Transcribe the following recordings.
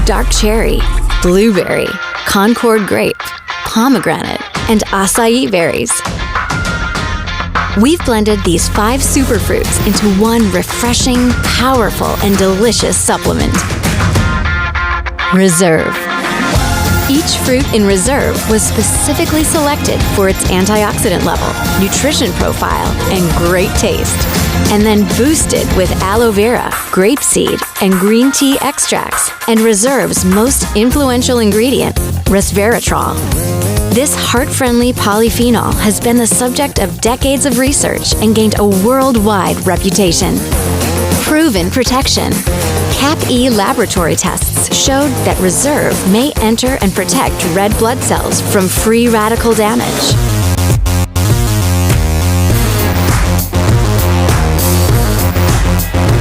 dark cherry, blueberry, Concord grape, pomegranate, and acai berries. We've blended these 5 superfruits into one refreshing, powerful, and delicious supplement. Reserve. Each fruit in Reserve was specifically selected for its antioxidant level, nutrition profile, and great taste, and then boosted with aloe vera, grapeseed, and green tea extracts, and Reserve's most influential ingredient, resveratrol. This heart-friendly polyphenol has been the subject of decades of research and gained a worldwide reputation. Proven protection. CAP-E laboratory tests showed that Reserve may enter and protect red blood cells from free radical damage.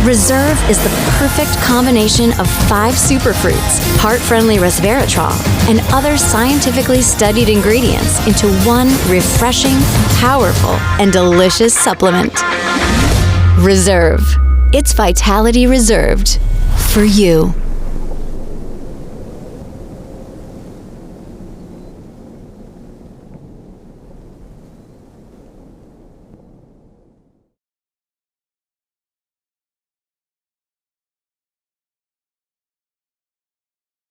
Reserve is the perfect combination of 5 superfruits, heart-friendly resveratrol, and other scientifically studied ingredients into one refreshing, powerful, and delicious supplement. Reserve. It's vitality reserved for you.